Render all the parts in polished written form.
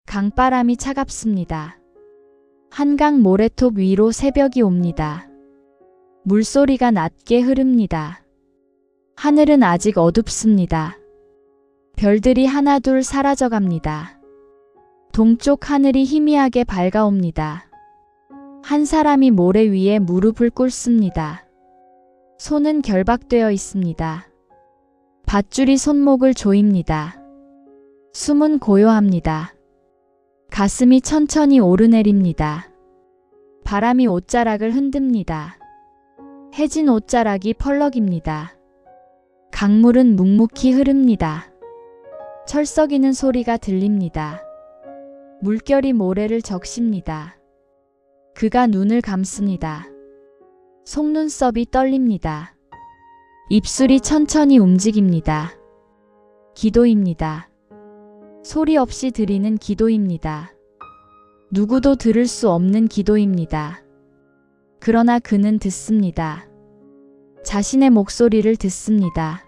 강바람이 차갑습니다. 한강 모래톱 위로 새벽이 옵니다. 물소리가 낮게 흐릅니다. 하늘은 아직 어둡습니다. 별들이 하나둘 사라져갑니다. 동쪽 하늘이 희미하게 밝아옵니다. 한 사람이 모래 위에 무릎을 꿇습니다. 손은 결박되어 있습니다. 밧줄이 손목을 조입니다. 숨은 고요합니다. 가슴이 천천히 오르내립니다. 바람이 옷자락을 흔듭니다. 해진 옷자락이 펄럭입니다. 강물은 묵묵히 흐릅니다. 철썩이는 소리가 들립니다. 물결이 모래를 적십니다. 그가 눈을 감습니다. 속눈썹이 떨립니다. 입술이 천천히 움직입니다. 기도입니다. 소리 없이 드리는 기도입니다. 누구도 들을 수 없는 기도입니다. 그러나 그는 듣습니다. 자신의 목소리를 듣습니다.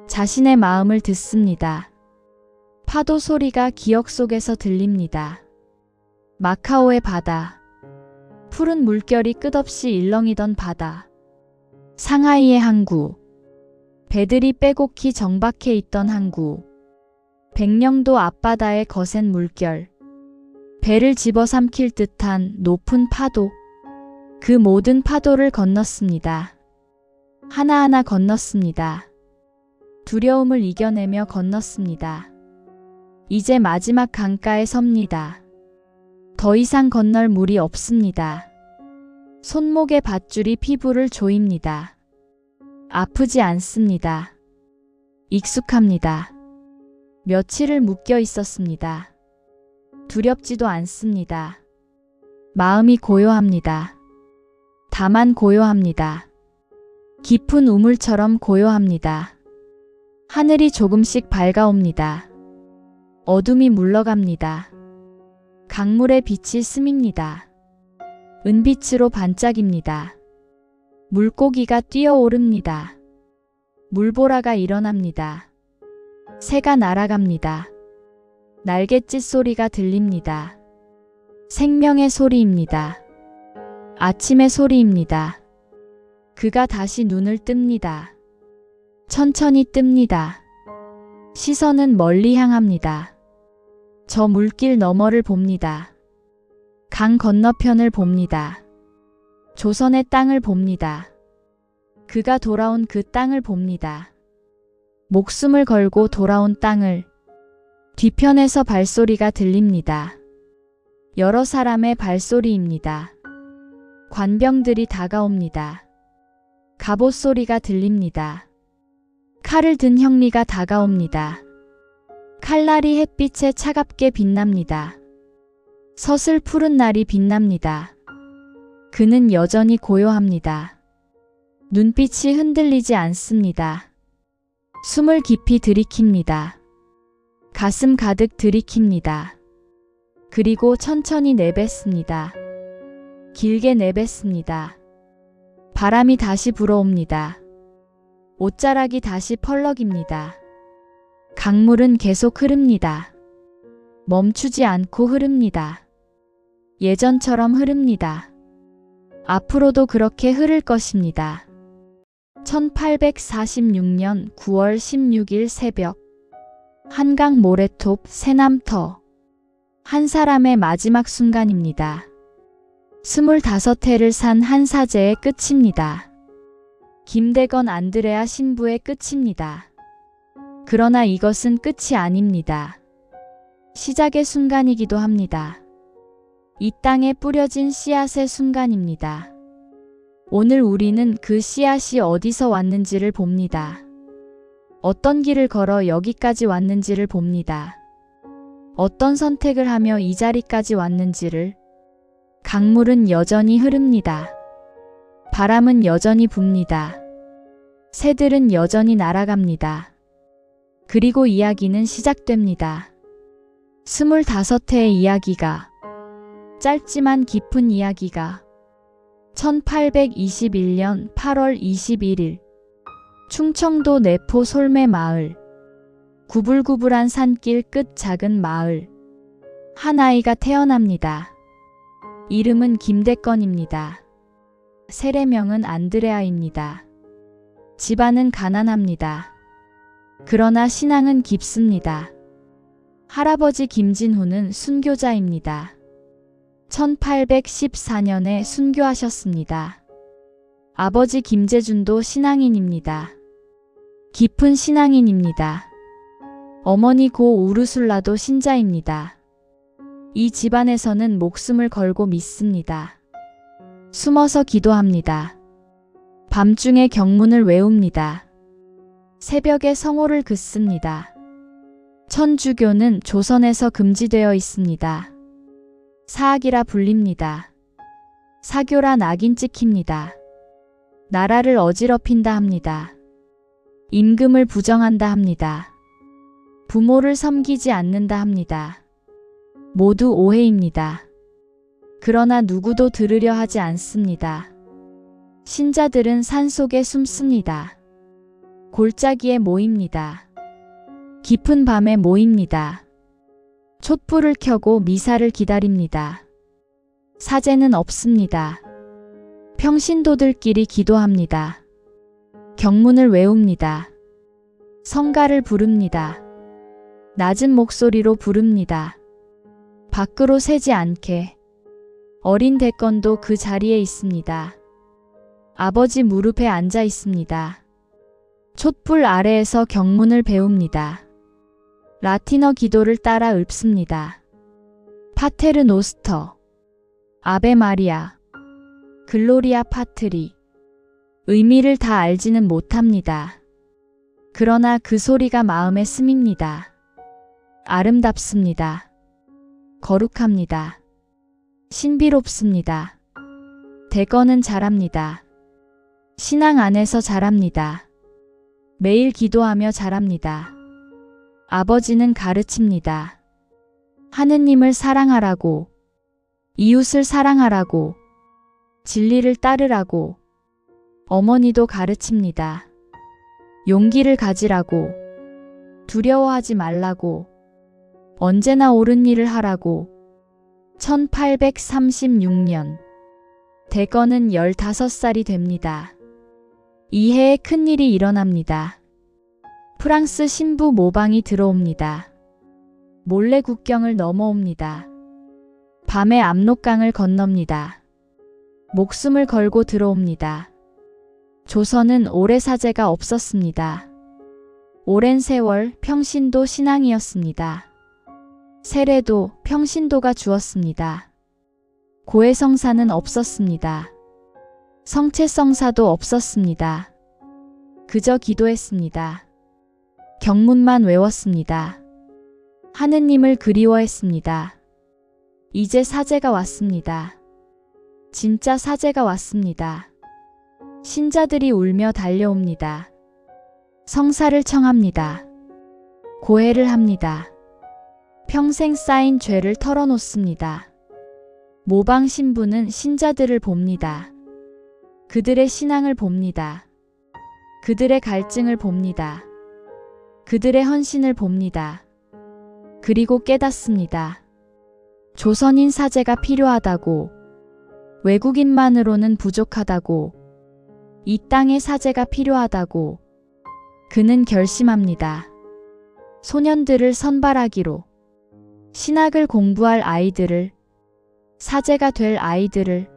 자신의 마음을 듣습니다. 파도 소리가 기억 속에서 들립니다. 마카오의 바다. 푸른 물결이 끝없이 일렁이던 바다. 상하이의 항구. 배들이 빼곡히 정박해 있던 항구. 백령도 앞바다의 거센 물결. 배를 집어삼킬 듯한 높은 파도. 그 모든 파도를 건넜습니다. 하나하나 건넜습니다. 두려움을 이겨내며 건넜습니다. 이제 마지막 강가에 섭니다. 더 이상 건널 물이 없습니다. 손목의 밧줄이 피부를 조입니다. 아프지 않습니다. 익숙합니다. 며칠을 묶여 있었습니다. 두렵지도 않습니다. 마음이 고요합니다. 다만 고요합니다. 깊은 우물처럼 고요합니다. 하늘이 조금씩 밝아옵니다. 어둠이 물러갑니다. 강물의 빛이 스밉니다. 은빛으로 반짝입니다. 물고기가 뛰어오릅니다. 물보라가 일어납니다. 새가 날아갑니다. 날갯짓 소리가 들립니다. 생명의 소리입니다. 아침의 소리입니다. 그가 다시 눈을 뜹니다. 천천히 뜹니다. 시선은 멀리 향합니다. 저 물길 너머를 봅니다. 강 건너편을 봅니다. 조선의 땅을 봅니다. 그가 돌아온 그 땅을 봅니다. 목숨을 걸고 돌아온 땅을. 뒤편에서 발소리가 들립니다. 여러 사람의 발소리입니다. 관병들이 다가옵니다. 갑옷 소리가 들립니다. 칼을 든 형리가 다가옵니다. 칼날이 햇빛에 차갑게 빛납니다. 서슬 푸른 날이 빛납니다. 그는 여전히 고요합니다. 눈빛이 흔들리지 않습니다. 숨을 깊이 들이킵니다. 가슴 가득 들이킵니다. 그리고 천천히 내뱉습니다. 길게 내뱉습니다. 바람이 다시 불어옵니다. 옷자락이 다시 펄럭입니다. 강물은 계속 흐릅니다. 멈추지 않고 흐릅니다. 예전처럼 흐릅니다. 앞으로도 그렇게 흐를 것입니다. 1846년 9월 16일 새벽. 한강 모래톱 새남터. 한 사람의 마지막 순간입니다. 25해를 산 한 사제의 끝입니다. 김대건 안드레아 신부의 끝입니다. 그러나 이것은 끝이 아닙니다. 시작의 순간이기도 합니다. 이 땅에 뿌려진 씨앗의 순간입니다. 오늘 우리는 그 씨앗이 어디서 왔는지를 봅니다. 어떤 길을 걸어 여기까지 왔는지를 봅니다. 어떤 선택을 하며 이 자리까지 왔는지를. 강물은 여전히 흐릅니다. 바람은 여전히 붑니다. 새들은 여전히 날아갑니다. 그리고 이야기는 시작됩니다. 25회의 이야기가, 짧지만 깊은 이야기가. 1821년 8월 21일 충청도 내포 솔매마을. 구불구불한 산길 끝 작은 마을. 한 아이가 태어납니다. 이름은 김대건입니다. 세례명은 안드레아입니다. 집안은 가난합니다. 그러나 신앙은 깊습니다. 할아버지 김진후는 순교자입니다. 1814년에 순교하셨습니다. 아버지 김재준도 신앙인입니다. 깊은 신앙인입니다. 어머니 고 우르술라도 신자입니다. 이 집안에서는 목숨을 걸고 믿습니다. 숨어서 기도합니다. 밤중에 경문을 외웁니다. 새벽에 성호를 긋습니다. 천주교는 조선에서 금지되어 있습니다. 사악이라 불립니다. 사교라 낙인 찍힙니다. 나라를 어지럽힌다 합니다. 임금을 부정한다 합니다. 부모를 섬기지 않는다 합니다. 모두 오해입니다. 그러나 누구도 들으려 하지 않습니다. 신자들은 산속에 숨습니다. 골짜기에 모입니다. 깊은 밤에 모입니다. 촛불을 켜고 미사를 기다립니다. 사제는 없습니다. 평신도들끼리 기도합니다. 경문을 외웁니다. 성가를 부릅니다. 낮은 목소리로 부릅니다. 밖으로 새지 않게. 어린 대건도 그 자리에 있습니다. 아버지 무릎에 앉아 있습니다. 촛불 아래에서 경문을 배웁니다. 라틴어 기도를 따라 읊습니다. 파테르 노스터, 아베 마리아, 글로리아 파트리. 의미를 다 알지는 못합니다. 그러나 그 소리가 마음에 스밉니다. 아름답습니다. 거룩합니다. 신비롭습니다. 대건은 잘합니다. 신앙 안에서 잘합니다. 매일 기도하며 잘합니다. 아버지는 가르칩니다. 하느님을 사랑하라고, 이웃을 사랑하라고, 진리를 따르라고. 어머니도 가르칩니다. 용기를 가지라고, 두려워하지 말라고, 언제나 옳은 일을 하라고. 1836년 대건은 15살이 됩니다. 이해에 큰일이 일어납니다. 프랑스 신부 모방이 들어옵니다. 몰래 국경을 넘어옵니다. 밤에 압록강을 건넙니다. 목숨을 걸고 들어옵니다. 조선은 오래 사제가 없었습니다. 오랜 세월 평신도 신앙이었습니다. 세례도 평신도가 주었습니다. 고해성사는 없었습니다. 성체성사도 없었습니다. 그저 기도했습니다. 경문만 외웠습니다. 하느님을 그리워했습니다. 이제 사제가 왔습니다. 진짜 사제가 왔습니다. 신자들이 울며 달려옵니다. 성사를 청합니다. 고해를 합니다. 평생 쌓인 죄를 털어놓습니다. 모방 신부는 신자들을 봅니다. 그들의 신앙을 봅니다. 그들의 갈증을 봅니다. 그들의 헌신을 봅니다. 그리고 깨닫습니다. 조선인 사제가 필요하다고, 외국인만으로는 부족하다고, 이 땅에 사제가 필요하다고. 그는 결심합니다. 소년들을 선발하기로, 신학을 공부할 아이들을, 사제가 될 아이들을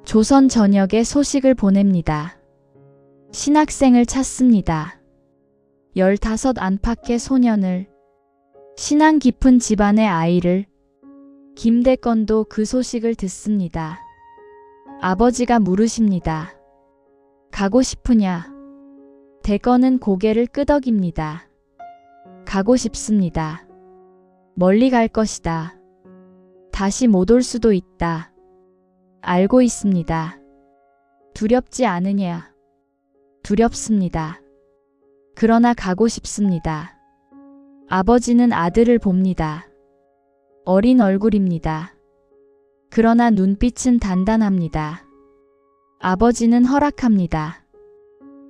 조선 전역에 소식을 보냅니다. 신학생을 찾습니다. 15 안팎의 소년을, 신앙 깊은 집안의 아이를. 김대건도 그 소식을 듣습니다. 아버지가 물으십니다. 가고 싶으냐? 대건은 고개를 끄덕입니다. 가고 싶습니다. 멀리 갈 것이다. 다시 못 올 수도 있다. 알고 있습니다. 두렵지 않으냐? 두렵습니다. 그러나 가고 싶습니다. 아버지는 아들을 봅니다. 어린 얼굴입니다. 그러나 눈빛은 단단합니다. 아버지는 허락합니다.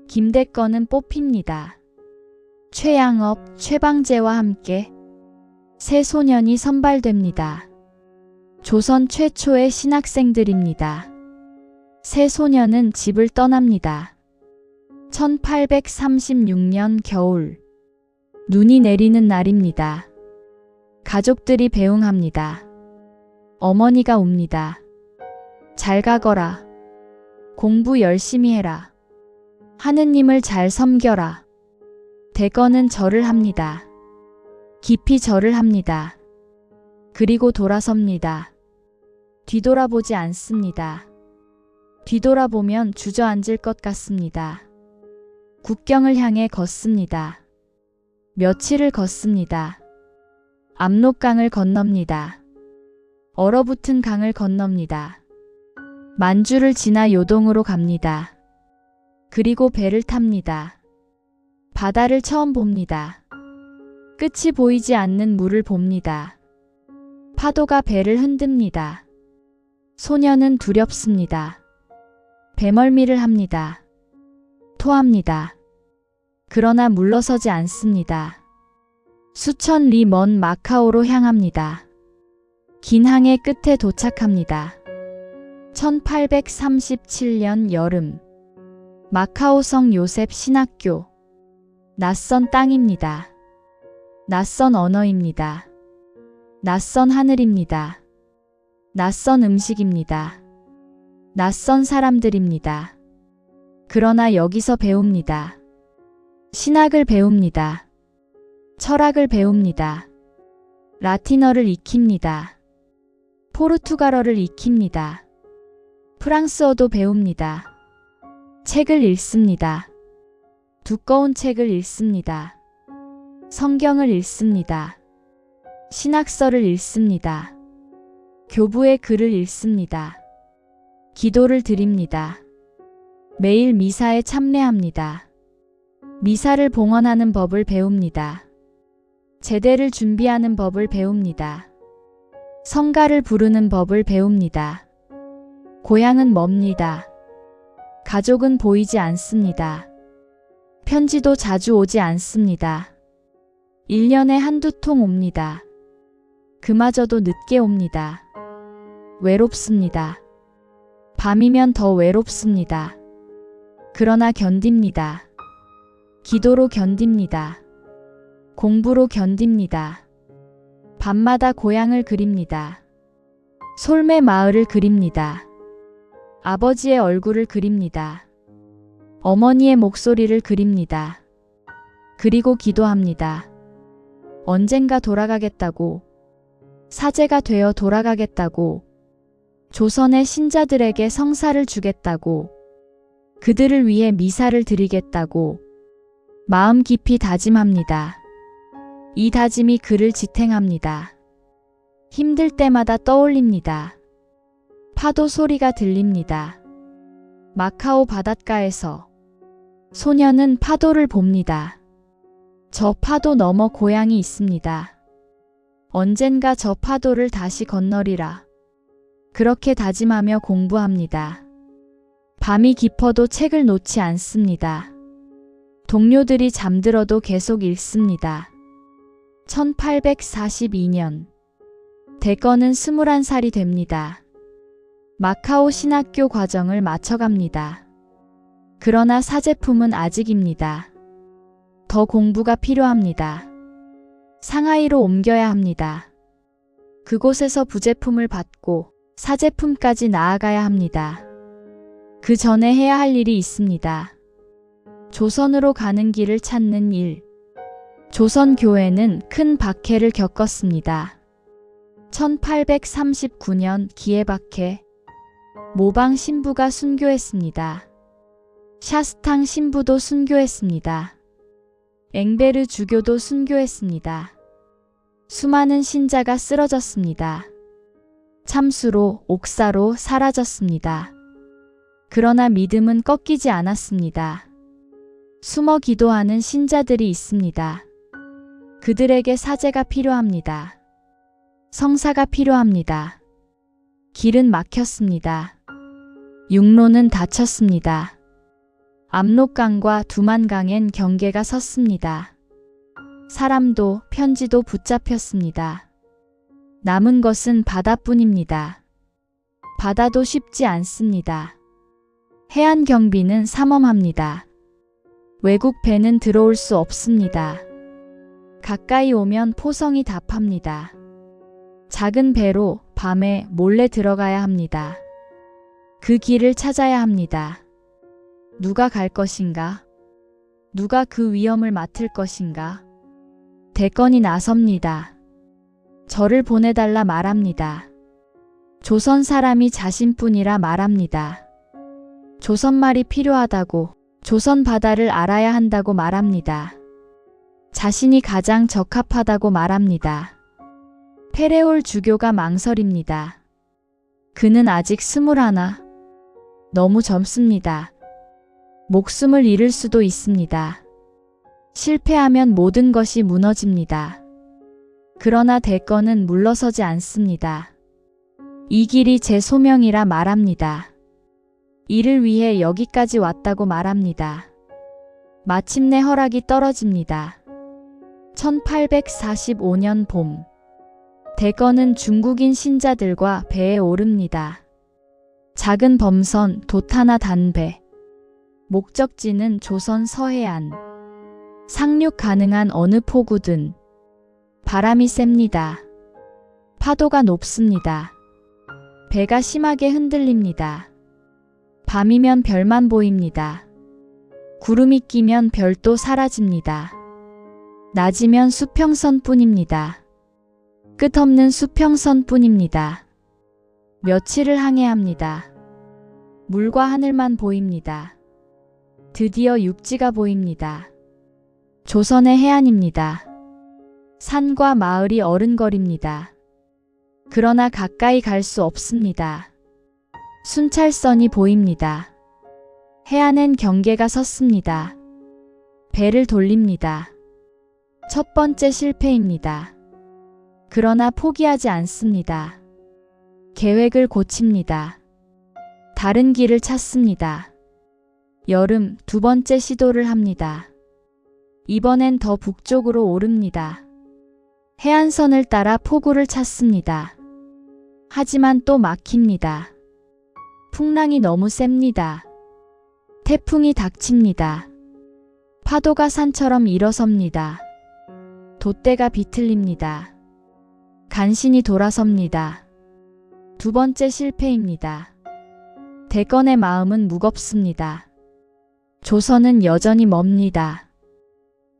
김대건은 뽑힙니다. 최양업, 최방제와 함께 새 소년이 선발됩니다. 조선 최초의 신학생들입니다. 새 소년은 집을 떠납니다. 1836년 겨울. 눈이 내리는 날입니다. 가족들이 배웅합니다. 어머니가 옵니다. 잘 가거라. 공부 열심히 해라. 하느님을 잘 섬겨라. 대거는 절을 합니다. 깊이 절을 합니다. 그리고 돌아섭니다. 뒤돌아보지 않습니다. 뒤돌아보면 주저앉을 것 같습니다. 국경을 향해 걷습니다. 며칠을 걷습니다. 압록강을 건넙니다. 얼어붙은 강을 건넙니다. 만주를 지나 요동으로 갑니다. 그리고 배를 탑니다. 바다를 처음 봅니다. 끝이 보이지 않는 물을 봅니다. 파도가 배를 흔듭니다. 소녀는 두렵습니다. 배멀미를 합니다. 토합니다. 그러나 물러서지 않습니다. 수천 리 먼 마카오로 향합니다. 긴 항해 끝에 도착합니다. 1837년 여름. 마카오 성 요셉 신학교. 낯선 땅입니다. 낯선 언어입니다. 낯선 하늘입니다. 낯선 음식입니다. 낯선 사람들입니다. 그러나 여기서 배웁니다. 신학을 배웁니다. 철학을 배웁니다. 라틴어를 익힙니다. 포르투갈어를 익힙니다. 프랑스어도 배웁니다. 책을 읽습니다. 두꺼운 책을 읽습니다. 성경을 읽습니다. 신학서를 읽습니다. 교부의 글을 읽습니다. 기도를 드립니다. 매일 미사에 참례합니다. 미사를 봉헌하는 법을 배웁니다. 제대를 준비하는 법을 배웁니다. 성가를 부르는 법을 배웁니다. 고향은 멉니다. 가족은 보이지 않습니다. 편지도 자주 오지 않습니다. 1년에 한두 통 옵니다. 그마저도 늦게 옵니다. 외롭습니다. 밤이면 더 외롭습니다. 그러나 견딥니다. 기도로 견딥니다. 공부로 견딥니다. 밤마다 고향을 그립니다. 솔매 마을을 그립니다. 아버지의 얼굴을 그립니다. 어머니의 목소리를 그립니다. 그리고 기도합니다. 언젠가 돌아가겠다고, 사제가 되어 돌아가겠다고, 조선의 신자들에게 성사를 주겠다고, 그들을 위해 미사를 드리겠다고 마음 깊이 다짐합니다. 이 다짐이 그를 지탱합니다. 힘들 때마다 떠올립니다. 파도 소리가 들립니다. 마카오 바닷가에서 소녀는 파도를 봅니다. 저 파도 너머 고향이 있습니다. 언젠가 저 파도를 다시 건너리라. 그렇게 다짐하며 공부합니다. 밤이 깊어도 책을 놓지 않습니다. 동료들이 잠들어도 계속 읽습니다. 1842년. 대거는 21살이 됩니다. 마카오 신학교 과정을 마쳐갑니다. 그러나 사제품은 아직입니다. 더 공부가 필요합니다. 상하이로 옮겨야 합니다. 그곳에서 부제품을 받고 사제품까지 나아가야 합니다. 그 전에 해야 할 일이 있습니다. 조선으로 가는 길을 찾는 일. 조선 교회는 큰 박해를 겪었습니다. 1839년 기해박해. 모방 신부가 순교했습니다. 샤스탕 신부도 순교했습니다. 엥베르 주교도 순교했습니다. 수많은 신자가 쓰러졌습니다. 참수로, 옥사로 사라졌습니다. 그러나 믿음은 꺾이지 않았습니다. 숨어 기도하는 신자들이 있습니다. 그들에게 사제가 필요합니다. 성사가 필요합니다. 길은 막혔습니다. 육로는 닫혔습니다. 압록강과 두만강엔 경계가 섰습니다. 사람도 편지도 붙잡혔습니다. 남은 것은 바다뿐입니다. 바다도 쉽지 않습니다. 해안 경비는 삼엄합니다. 외국 배는 들어올 수 없습니다. 가까이 오면 포성이 답합니다. 작은 배로 밤에 몰래 들어가야 합니다. 그 길을 찾아야 합니다. 누가 갈 것인가? 누가 그 위험을 맡을 것인가? 대건이 나섭니다. 저를 보내달라 말합니다. 조선 사람이 자신뿐이라 말합니다. 조선말이 필요하다고, 조선 바다를 알아야 한다고 말합니다. 자신이 가장 적합하다고 말합니다. 페레올 주교가 망설입니다. 그는 아직 21. 너무 젊습니다. 목숨을 잃을 수도 있습니다. 실패하면 모든 것이 무너집니다. 그러나 대건은 물러서지 않습니다. 이 길이 제 소명이라 말합니다. 이를 위해 여기까지 왔다고 말합니다. 마침내 허락이 떨어집니다. 1845년 봄. 대건은 중국인 신자들과 배에 오릅니다. 작은 범선, 돛 하나 단 배. 목적지는 조선 서해안. 상륙 가능한 어느 포구든. 바람이 셉니다. 파도가 높습니다. 배가 심하게 흔들립니다. 밤이면 별만 보입니다. 구름이 끼면 별도 사라집니다. 낮이면 수평선뿐입니다. 끝없는 수평선뿐입니다. 며칠을 항해합니다. 물과 하늘만 보입니다. 드디어 육지가 보입니다. 조선의 해안입니다. 산과 마을이 어른거립니다. 그러나 가까이 갈 수 없습니다. 순찰선이 보입니다. 해안엔 경계가 섰습니다. 배를 돌립니다. 첫 번째 실패입니다. 그러나 포기하지 않습니다. 계획을 고칩니다. 다른 길을 찾습니다. 여름 두 번째 시도를 합니다. 이번엔 더 북쪽으로 오릅니다. 해안선을 따라 포구를 찾습니다. 하지만 또 막힙니다. 풍랑이 너무 셉니다. 태풍이 닥칩니다. 파도가 산처럼 일어섭니다. 돛대가 비틀립니다. 간신히 돌아섭니다. 두 번째 실패입니다. 대건의 마음은 무겁습니다. 조선은 여전히 멉니다.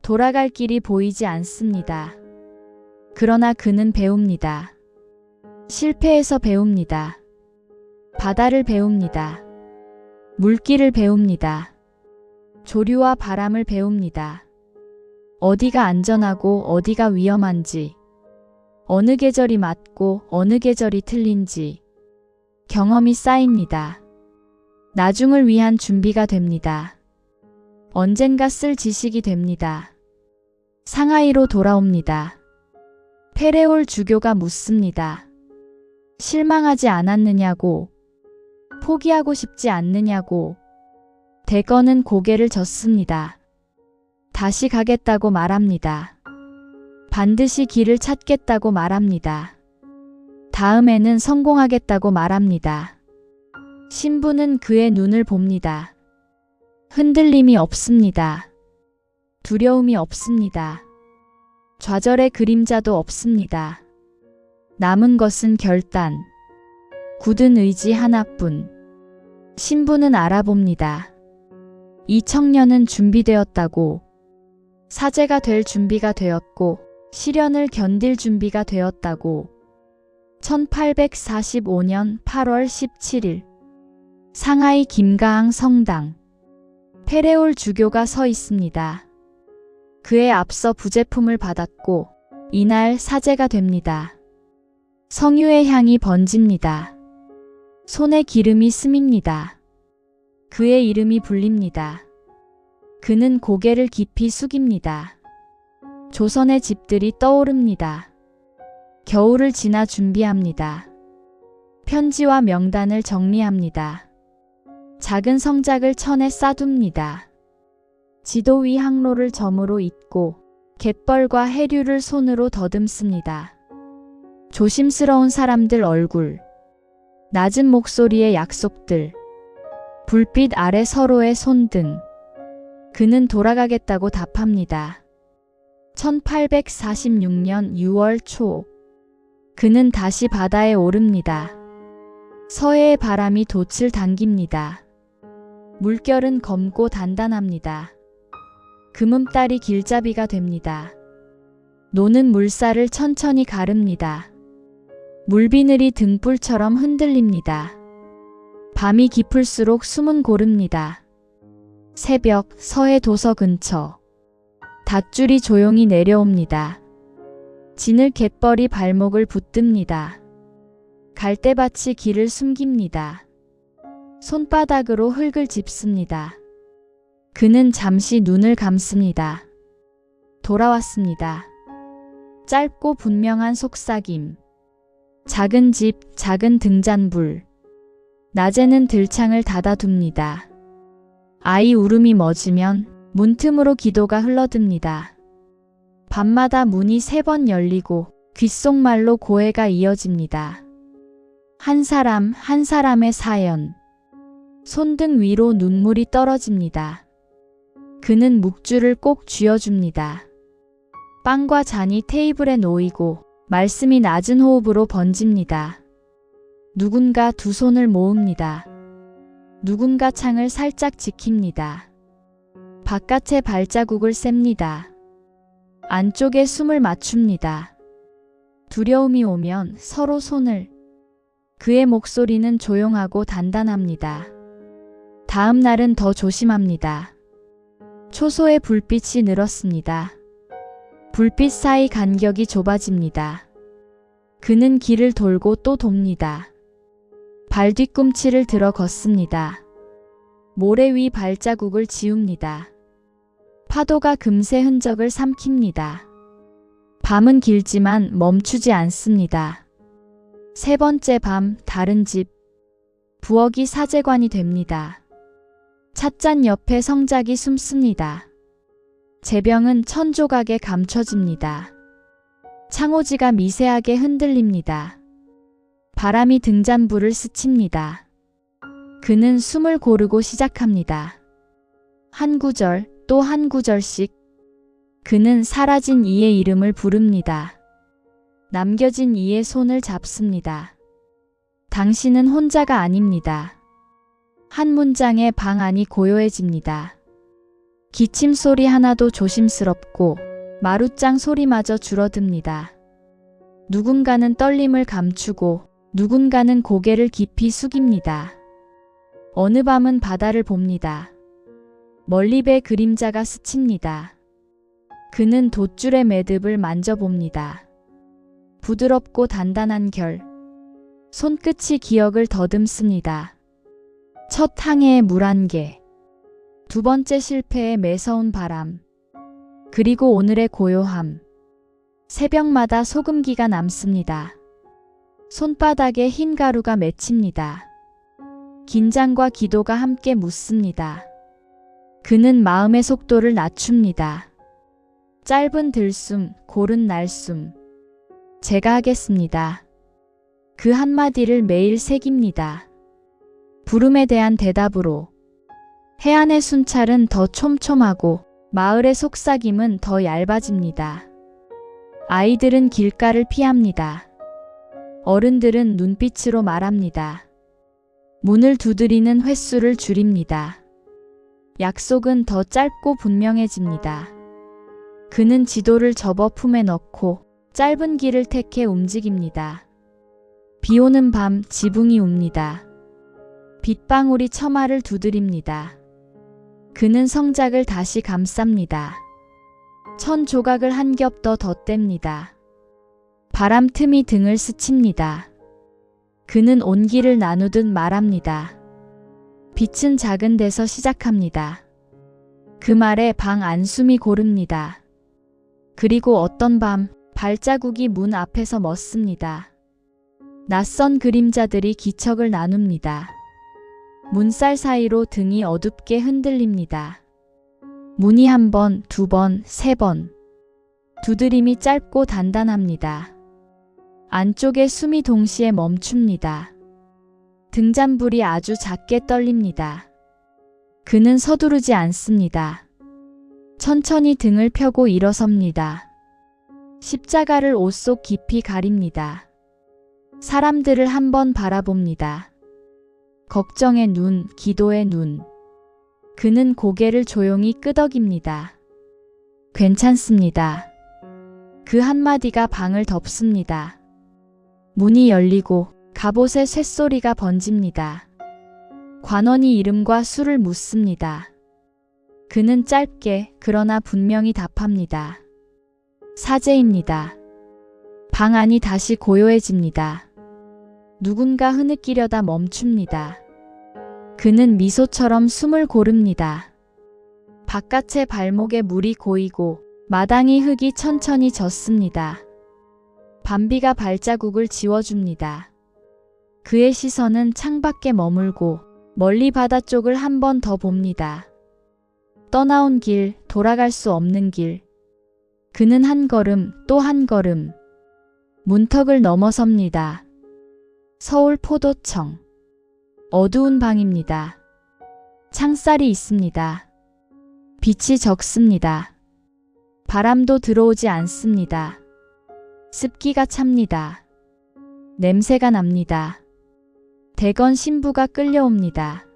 돌아갈 길이 보이지 않습니다. 그러나 그는 배웁니다. 실패에서 배웁니다. 바다를 배웁니다. 물길을 배웁니다. 조류와 바람을 배웁니다. 어디가 안전하고 어디가 위험한지, 어느 계절이 맞고 어느 계절이 틀린지 경험이 쌓입니다. 나중을 위한 준비가 됩니다. 언젠가 쓸 지식이 됩니다. 상하이로 돌아옵니다. 페레올 주교가 묻습니다. 실망하지 않았느냐고, 포기하고 싶지 않느냐고. 대건은 고개를 젓습니다. 다시 가겠다고 말합니다. 반드시 길을 찾겠다고 말합니다. 다음에는 성공하겠다고 말합니다. 신부는 그의 눈을 봅니다. 흔들림이 없습니다. 두려움이 없습니다. 좌절의 그림자도 없습니다. 남은 것은 결단, 굳은 의지 하나뿐. 신부는 알아봅니다. 이 청년은 준비되었다고, 사제가 될 준비가 되었고 시련을 견딜 준비가 되었다고. 1845년 8월 17일 상하이 김가항 성당. 페레올 주교가 서 있습니다. 그에 앞서 부제품을 받았고 이날 사제가 됩니다. 성유의 향이 번집니다. 손에 기름이 스밉니다. 그의 이름이 불립니다. 그는 고개를 깊이 숙입니다. 조선의 집들이 떠오릅니다. 겨울을 지나 준비합니다. 편지와 명단을 정리합니다. 작은 성작을 천에 쌓둡니다. 지도 위 항로를 점으로 잇고 갯벌과 해류를 손으로 더듬습니다. 조심스러운 사람들 얼굴, 낮은 목소리의 약속들, 불빛 아래 서로의 손등. 그는 돌아가겠다고 답합니다. 1846년 6월 초, 그는 다시 바다에 오릅니다. 서해의 바람이 돛을 당깁니다. 물결은 검고 단단합니다. 금음달이 길잡이가 됩니다. 노는 물살을 천천히 가릅니다. 물비늘이 등불처럼 흔들립니다. 밤이 깊을수록 숨은 고릅니다. 새벽 서해 도서 근처. 닷줄이 조용히 내려옵니다. 진흙 갯벌이 발목을 붙듭니다. 갈대밭이 길을 숨깁니다. 손바닥으로 흙을 짚습니다. 그는 잠시 눈을 감습니다. 돌아왔습니다. 짧고 분명한 속삭임. 작은 집, 작은 등잔불. 낮에는 들창을 닫아둡니다. 아이 울음이 멎으면 문틈으로 기도가 흘러듭니다. 밤마다 문이 3번 열리고 귓속말로 고해가 이어집니다. 한 사람 한 사람의 사연. 손등 위로 눈물이 떨어집니다. 그는 묵주를 꼭 쥐어줍니다. 빵과 잔이 테이블에 놓이고 말씀이 낮은 호흡으로 번집니다. 누군가 두 손을 모읍니다. 누군가 창을 살짝 지킵니다. 바깥에 발자국을 셉니다. 안쪽에 숨을 맞춥니다. 두려움이 오면 서로 손을. 그의 목소리는 조용하고 단단합니다. 다음 날은 더 조심합니다. 초소의 불빛이 늘었습니다. 불빛 사이 간격이 좁아집니다. 그는 길을 돌고 또 돕니다. 발 뒤꿈치를 들어 걷습니다. 모래 위 발자국을 지웁니다. 파도가 금세 흔적을 삼킵니다. 밤은 길지만 멈추지 않습니다. 3번째 밤, 다른 집. 부엌이 사제관이 됩니다. 찻잔 옆에 성작이 숨습니다. 재병은 천조각에 감춰집니다. 창호지가 미세하게 흔들립니다. 바람이 등잔불을 스칩니다. 그는 숨을 고르고 시작합니다. 한 구절, 또 한 구절씩. 그는 사라진 이의 이름을 부릅니다. 남겨진 이의 손을 잡습니다. 당신은 혼자가 아닙니다. 한 문장에 방 안이 고요해집니다. 기침 소리 하나도 조심스럽고 마룻장 소리마저 줄어듭니다. 누군가는 떨림을 감추고 누군가는 고개를 깊이 숙입니다. 어느 밤은 바다를 봅니다. 멀리 배 그림자가 스칩니다. 그는 돛줄의 매듭을 만져봅니다. 부드럽고 단단한 결. 손끝이 기억을 더듬습니다. 첫 항해의 물 한 개. 2번째 실패의 매서운 바람. 그리고 오늘의 고요함. 새벽마다 소금기가 남습니다. 손바닥에 흰 가루가 맺힙니다. 긴장과 기도가 함께 묻습니다. 그는 마음의 속도를 낮춥니다. 짧은 들숨, 고른 날숨. 제가 하겠습니다. 그 한마디를 매일 새깁니다. 부름에 대한 대답으로. 해안의 순찰은 더 촘촘하고 마을의 속삭임은 더 얇아집니다. 아이들은 길가를 피합니다. 어른들은 눈빛으로 말합니다. 문을 두드리는 횟수를 줄입니다. 약속은 더 짧고 분명해집니다. 그는 지도를 접어 품에 넣고 짧은 길을 택해 움직입니다. 비 오는 밤 지붕이 웁니다. 빗방울이 처마를 두드립니다. 그는 성작을 다시 감쌉니다. 천 조각을 한 겹 더 덧댑니다. 바람 틈이 등을 스칩니다. 그는 온기를 나누듯 말합니다. 빛은 작은 데서 시작합니다. 그 말에 방 안숨이 고릅니다. 그리고 어떤 밤 발자국이 문 앞에서 멎습니다. 낯선 그림자들이 기척을 나눕니다. 문살 사이로 등이 어둡게 흔들립니다. 문이 1번, 2번, 3번. 두드림이 짧고 단단합니다. 안쪽에 숨이 동시에 멈춥니다. 등잔불이 아주 작게 떨립니다. 그는 서두르지 않습니다. 천천히 등을 펴고 일어섭니다. 십자가를 옷 속 깊이 가립니다. 사람들을 한번 바라봅니다. 걱정의 눈, 기도의 눈. 그는 고개를 조용히 끄덕입니다. 괜찮습니다. 그 한마디가 방을 덮습니다. 문이 열리고 갑옷의 쇳소리가 번집니다. 관원이 이름과 수를 묻습니다. 그는 짧게 그러나 분명히 답합니다. 사제입니다. 방 안이 다시 고요해집니다. 누군가 흐느끼려다 멈춥니다. 그는 미소처럼 숨을 고릅니다. 바깥의 발목에 물이 고이고 마당이 흙이 천천히 젖습니다. 밤비가 발자국을 지워줍니다. 그의 시선은 창밖에 머물고 멀리 바다 쪽을 한 번 더 봅니다. 떠나온 길, 돌아갈 수 없는 길. 그는 한 걸음, 또 한 걸음. 문턱을 넘어섭니다. 서울 포도청. 어두운 방입니다. 창살이 있습니다. 빛이 적습니다. 바람도 들어오지 않습니다. 습기가 찹니다. 냄새가 납니다. 대건 신부가 끌려옵니다.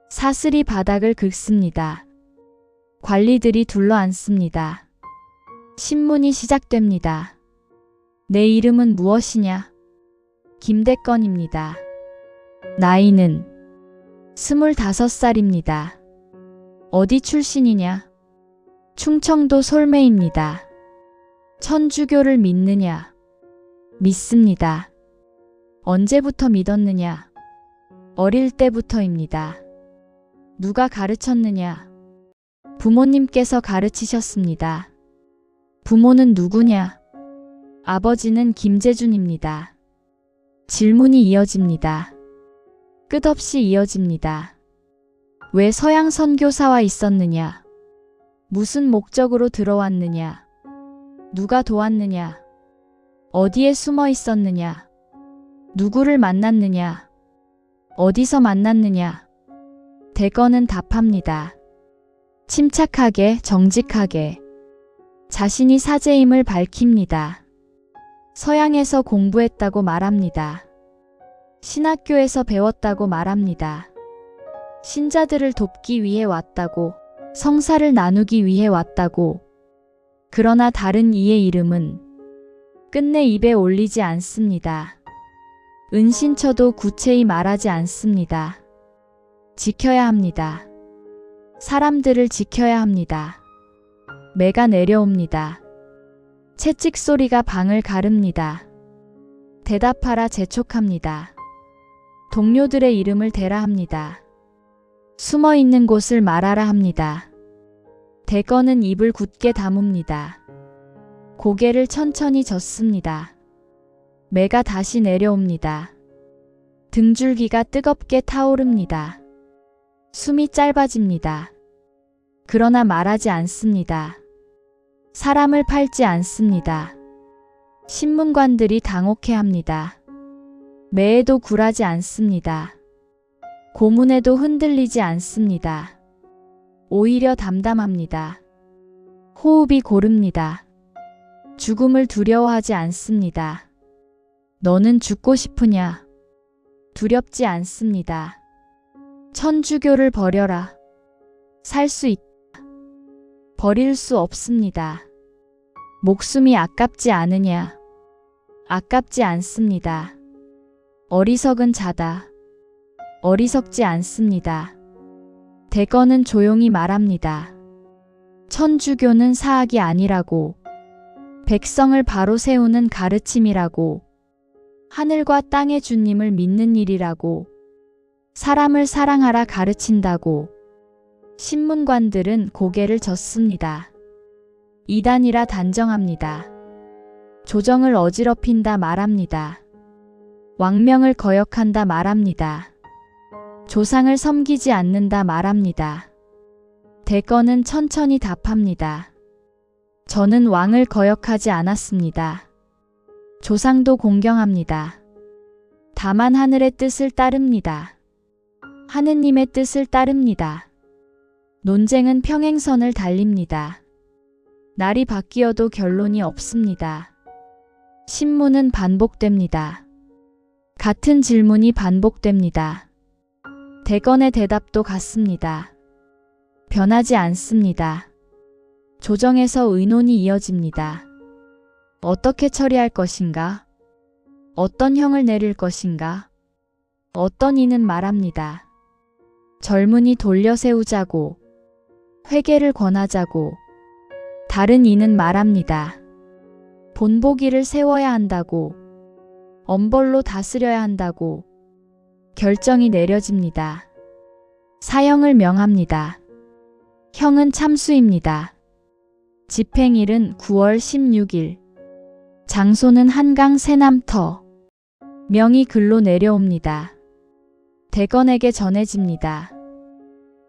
사슬이 바닥을 긁습니다. 관리들이 둘러앉습니다. 신문이 시작됩니다. 내 이름은 무엇이냐? 김대건입니다. 나이는 25살입니다. 어디 출신이냐? 충청도 솔매입니다. 천주교를 믿느냐? 믿습니다. 언제부터 믿었느냐? 어릴 때부터입니다. 누가 가르쳤느냐? 부모님께서 가르치셨습니다. 부모는 누구냐? 아버지는 김재준입니다. 질문이 이어집니다. 끝없이 이어집니다. 왜 서양 선교사와 있었느냐? 무슨 목적으로 들어왔느냐? 누가 도왔느냐? 어디에 숨어 있었느냐? 누구를 만났느냐? 어디서 만났느냐? 대건은 답합니다. 침착하게, 정직하게. 자신이 사제임을 밝힙니다. 서양에서 공부했다고 말합니다. 신학교에서 배웠다고 말합니다. 신자들을 돕기 위해 왔다고, 성사를 나누기 위해 왔다고. 그러나 다른 이의 이름은 끝내 입에 올리지 않습니다. 은신처도 구체히 말하지 않습니다. 지켜야 합니다. 사람들을 지켜야 합니다. 매가 내려옵니다. 채찍 소리가 방을 가릅니다. 대답하라 재촉합니다. 동료들의 이름을 대라 합니다. 숨어 있는 곳을 말하라 합니다. 대건은 입을 굳게 다뭅니다. 고개를 천천히 젓습니다. 매가 다시 내려옵니다. 등줄기가 뜨겁게 타오릅니다. 숨이 짧아집니다. 그러나 말하지 않습니다. 사람을 팔지 않습니다. 신문관들이 당혹해합니다. 매에도 굴하지 않습니다. 고문에도 흔들리지 않습니다. 오히려 담담합니다. 호흡이 고릅니다. 죽음을 두려워하지 않습니다. 너는 죽고 싶으냐? 두렵지 않습니다. 천주교를 버려라. 살 수 있다. 버릴 수 없습니다. 목숨이 아깝지 않으냐? 아깝지 않습니다. 어리석은 자다. 어리석지 않습니다. 대건은 조용히 말합니다. 천주교는 사악이 아니라고. 백성을 바로 세우는 가르침이라고. 하늘과 땅의 주님을 믿는 일이라고. 사람을 사랑하라 가르친다고. 신문관들은 고개를 젓습니다. 이단이라 단정합니다. 조정을 어지럽힌다 말합니다. 왕명을 거역한다 말합니다. 조상을 섬기지 않는다 말합니다. 대건은 천천히 답합니다. 저는 왕을 거역하지 않았습니다. 조상도 공경합니다. 다만 하늘의 뜻을 따릅니다. 하느님의 뜻을 따릅니다. 논쟁은 평행선을 달립니다. 날이 바뀌어도 결론이 없습니다. 신문은 반복됩니다. 같은 질문이 반복됩니다. 대건의 대답도 같습니다. 변하지 않습니다. 조정에서 의논이 이어집니다. 어떻게 처리할 것인가? 어떤 형을 내릴 것인가? 어떤 이는 말합니다. 젊은이 돌려 세우자고, 회개를 권하자고. 다른 이는 말합니다. 본보기를 세워야 한다고, 엄벌로 다스려야 한다고. 결정이 내려집니다. 사형을 명합니다. 형은 참수입니다. 집행일은 9월 16일. 장소는 한강 새남터. 명이 글로 내려옵니다. 대건에게 전해집니다.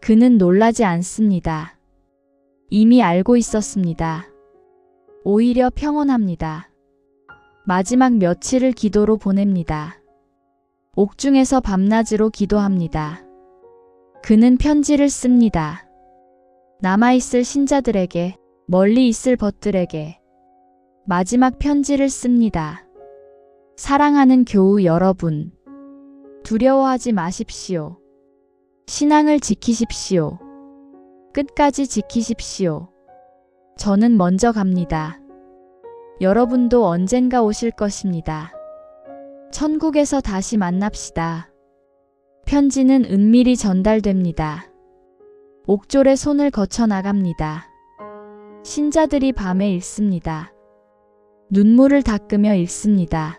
그는 놀라지 않습니다. 이미 알고 있었습니다. 오히려 평온합니다. 마지막 며칠을 기도로 보냅니다. 옥중에서 밤낮으로 기도합니다. 그는 편지를 씁니다. 남아있을 신자들에게, 멀리 있을 벗들에게 마지막 편지를 씁니다. 사랑하는 교우 여러분, 두려워하지 마십시오. 신앙을 지키십시오. 끝까지 지키십시오. 저는 먼저 갑니다. 여러분도 언젠가 오실 것입니다. 천국에서 다시 만납시다. 편지는 은밀히 전달됩니다. 옥졸의 손을 거쳐 나갑니다. 신자들이 밤에 읽습니다. 눈물을 닦으며 읽습니다.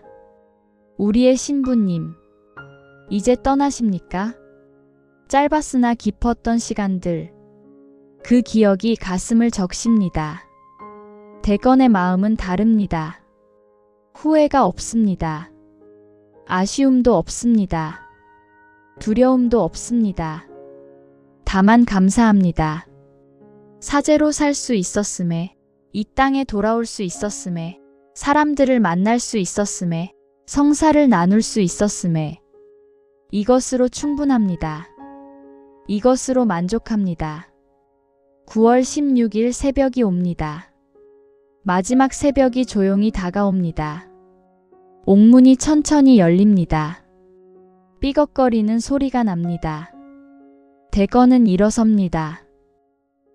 우리의 신부님, 이제 떠나십니까? 짧았으나 깊었던 시간들, 그 기억이 가슴을 적십니다. 대건의 마음은 다릅니다. 후회가 없습니다. 아쉬움도 없습니다. 두려움도 없습니다. 다만 감사합니다. 사제로 살 수 있었음에, 이 땅에 돌아올 수 있었음에, 사람들을 만날 수 있었음에, 성사를 나눌 수 있었음에, 이것으로 충분합니다. 이것으로 만족합니다. 9월 16일 새벽이 옵니다. 마지막 새벽이 조용히 다가옵니다. 옥문이 천천히 열립니다. 삐걱거리는 소리가 납니다. 대건은 일어섭니다.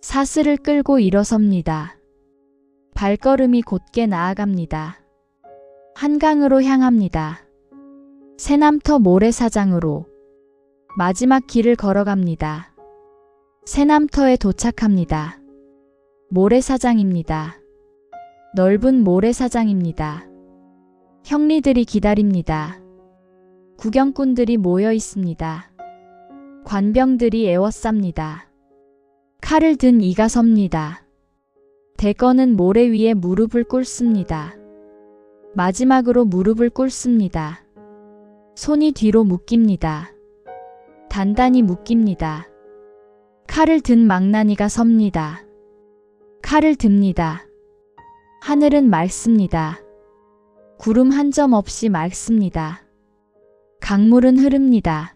사슬을 끌고 일어섭니다. 발걸음이 곧게 나아갑니다. 한강으로 향합니다. 새남터 모래사장으로 마지막 길을 걸어갑니다. 새남터에 도착합니다. 모래사장입니다. 넓은 모래사장입니다. 형리들이 기다립니다. 구경꾼들이 모여 있습니다. 관병들이 애워쌉니다. 칼을 든 이가 섭니다. 대건은 모래 위에 무릎을 꿇습니다. 마지막으로 무릎을 꿇습니다. 손이 뒤로 묶입니다. 단단히 묶입니다. 칼을 든 망나니가 섭니다. 칼을 듭니다. 하늘은 맑습니다. 구름 한 점 없이 맑습니다. 강물은 흐릅니다.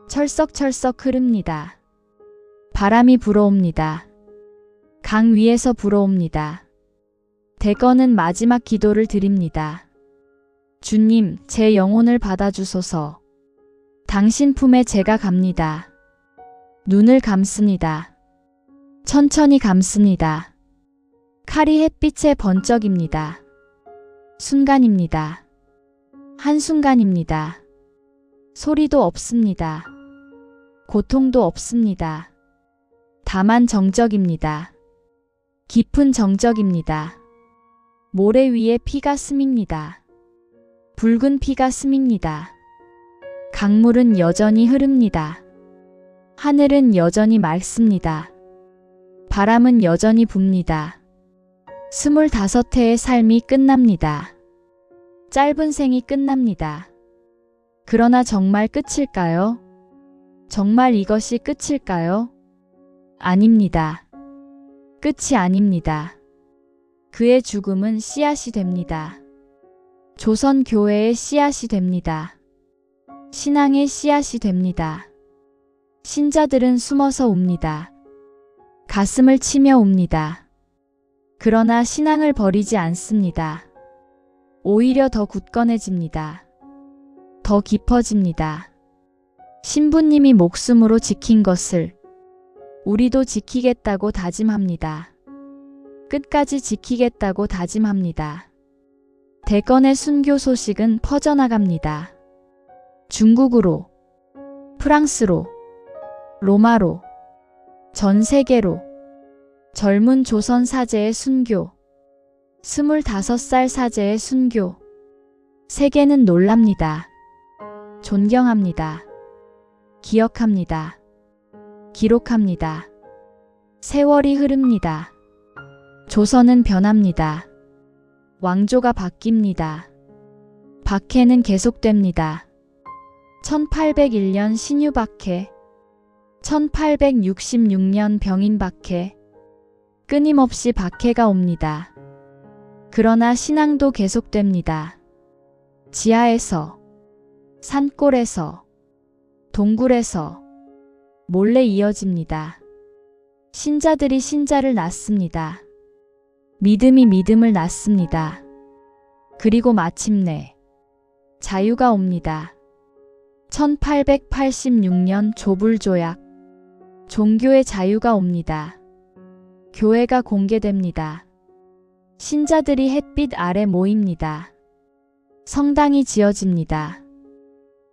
철썩철썩 흐릅니다. 바람이 불어옵니다. 강 위에서 불어옵니다. 대건은 마지막 기도를 드립니다. 주님, 제 영혼을 받아주소서. 당신 품에 제가 갑니다. 눈을 감습니다. 천천히 감습니다. 칼이 햇빛에 번쩍입니다. 순간입니다. 한순간입니다. 소리도 없습니다. 고통도 없습니다. 다만 정적입니다. 깊은 정적입니다. 모래 위에 피가 스밉니다. 붉은 피가 스밉니다. 강물은 여전히 흐릅니다. 하늘은 여전히 맑습니다. 바람은 여전히 붑니다. 25해의 삶이 끝납니다. 짧은 생이 끝납니다. 그러나 정말 끝일까요? 정말 이것이 끝일까요? 아닙니다. 끝이 아닙니다. 그의 죽음은 씨앗이 됩니다. 조선 교회의 씨앗이 됩니다. 신앙의 씨앗이 됩니다. 신자들은 숨어서 웁니다. 가슴을 치며 웁니다. 그러나 신앙을 버리지 않습니다. 오히려 더 굳건해집니다. 더 깊어집니다. 신부님이 목숨으로 지킨 것을 우리도 지키겠다고 다짐합니다. 끝까지 지키겠다고 다짐합니다. 대건의 순교 소식은 퍼져나갑니다. 중국으로, 프랑스로, 로마로, 전 세계로 젊은 조선 사제의 순교, 25살 사제의 순교. 세계는 놀랍니다. 존경합니다. 기억합니다. 기록합니다. 세월이 흐릅니다. 조선은 변합니다. 왕조가 바뀝니다. 박해는 계속됩니다. 1801년 신유박해, 1866년 병인박해, 끊임없이 박해가 옵니다. 그러나 신앙도 계속됩니다. 지하에서, 산골에서, 동굴에서 몰래 이어집니다. 신자들이 신자를 낳습니다. 믿음이 믿음을 낳습니다. 그리고 마침내 자유가 옵니다. 1886년 조불조약, 종교의 자유가 옵니다. 교회가 공개됩니다. 신자들이 햇빛 아래 모입니다. 성당이 지어집니다.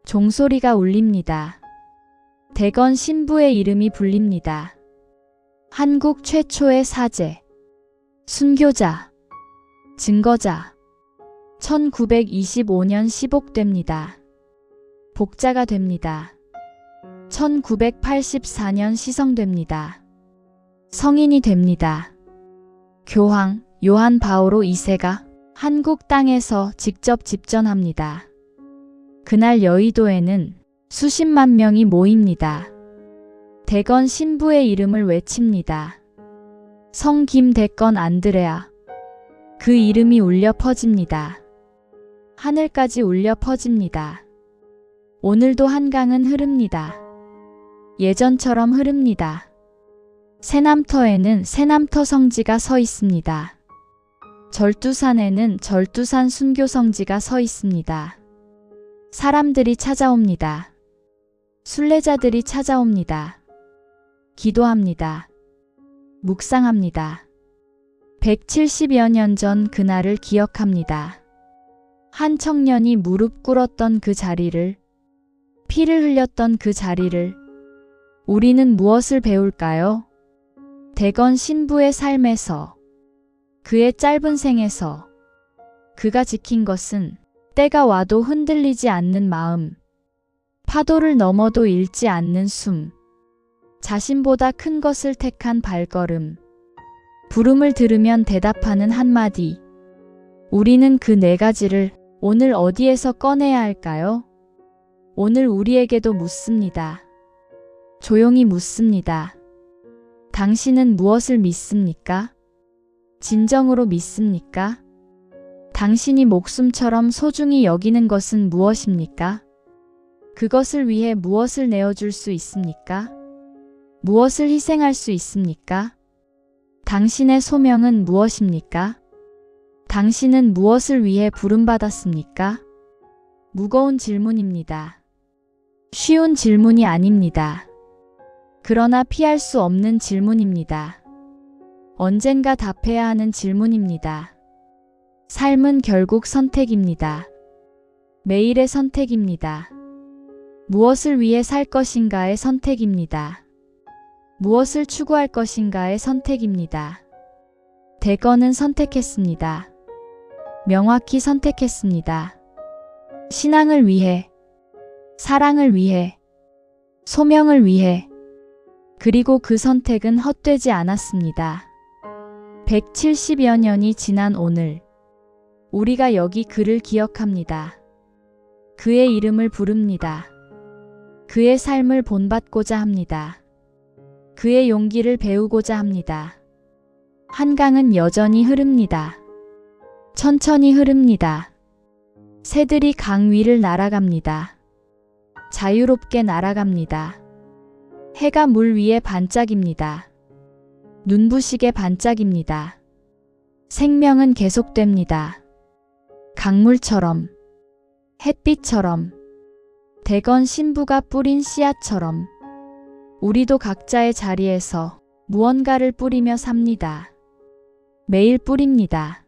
종소리가 울립니다. 대건 신부의 이름이 불립니다. 한국 최초의 사제, 순교자, 증거자. 1925년 시복됩니다. 복자가 됩니다. 1984년 시성됩니다. 성인이 됩니다. 교황 요한 바오로 2세가 한국 땅에서 직접 집전합니다. 그날 여의도에는 수십만 명이 모입니다. 대건 신부의 이름을 외칩니다. 성 김대건 안드레아. 그 이름이 울려 퍼집니다. 하늘까지 울려 퍼집니다. 오늘도 한강은 흐릅니다. 예전처럼 흐릅니다. 새남터에는 새남터 성지가 서 있습니다. 절두산에는 절두산 순교 성지가 서 있습니다. 사람들이 찾아옵니다. 순례자들이 찾아옵니다. 기도합니다. 묵상합니다. 170여 년 전 그날을 기억합니다. 한 청년이 무릎 꿇었던 그 자리를, 피를 흘렸던 그 자리를. 우리는 무엇을 배울까요? 대건 신부의 삶에서, 그의 짧은 생에서 그가 지킨 것은 때가 와도 흔들리지 않는 마음, 파도를 넘어도 잃지 않는 숨, 자신보다 큰 것을 택한 발걸음, 부름을 들으면 대답하는 한마디. 우리는 그 네 가지를 오늘 어디에서 꺼내야 할까요? 오늘 우리에게도 묻습니다. 조용히 묻습니다. 당신은 무엇을 믿습니까? 진정으로 믿습니까? 당신이 목숨처럼 소중히 여기는 것은 무엇입니까? 그것을 위해 무엇을 내어줄 수 있습니까? 무엇을 희생할 수 있습니까? 당신의 소명은 무엇입니까? 당신은 무엇을 위해 부름받았습니까? 무거운 질문입니다. 쉬운 질문이 아닙니다. 그러나 피할 수 없는 질문입니다. 언젠가 답해야 하는 질문입니다. 삶은 결국 선택입니다. 매일의 선택입니다. 무엇을 위해 살 것인가의 선택입니다. 무엇을 추구할 것인가의 선택입니다. 대건은 선택했습니다. 명확히 선택했습니다. 신앙을 위해, 사랑을 위해, 소명을 위해. 그리고 그 선택은 헛되지 않았습니다. 170여 년이 지난 오늘, 우리가 여기 그를 기억합니다. 그의 이름을 부릅니다. 그의 삶을 본받고자 합니다. 그의 용기를 배우고자 합니다. 한강은 여전히 흐릅니다. 천천히 흐릅니다. 새들이 강 위를 날아갑니다. 자유롭게 날아갑니다. 해가 물 위에 반짝입니다. 눈부시게 반짝입니다. 생명은 계속됩니다. 강물처럼, 햇빛처럼, 대건 신부가 뿌린 씨앗처럼 우리도 각자의 자리에서 무언가를 뿌리며 삽니다. 매일 뿌립니다.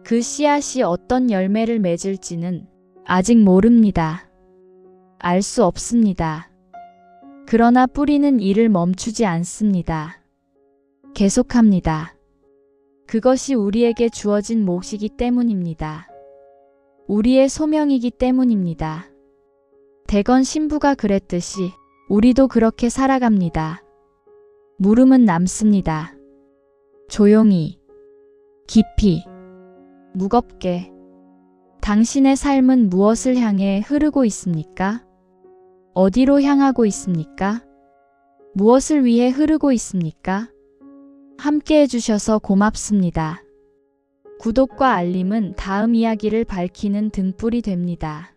그 씨앗이 어떤 열매를 맺을지는 아직 모릅니다. 알 수 없습니다. 그러나 뿌리는 일을 멈추지 않습니다. 계속합니다. 그것이 우리에게 주어진 몫이기 때문입니다. 우리의 소명이기 때문입니다. 대건 신부가 그랬듯이 우리도 그렇게 살아갑니다. 물음은 남습니다. 조용히, 깊이, 무겁게. 당신의 삶은 무엇을 향해 흐르고 있습니까? 어디로 향하고 있습니까? 무엇을 위해 흐르고 있습니까? 함께 해주셔서 고맙습니다. 구독과 알림은 다음 이야기를 밝히는 등불이 됩니다.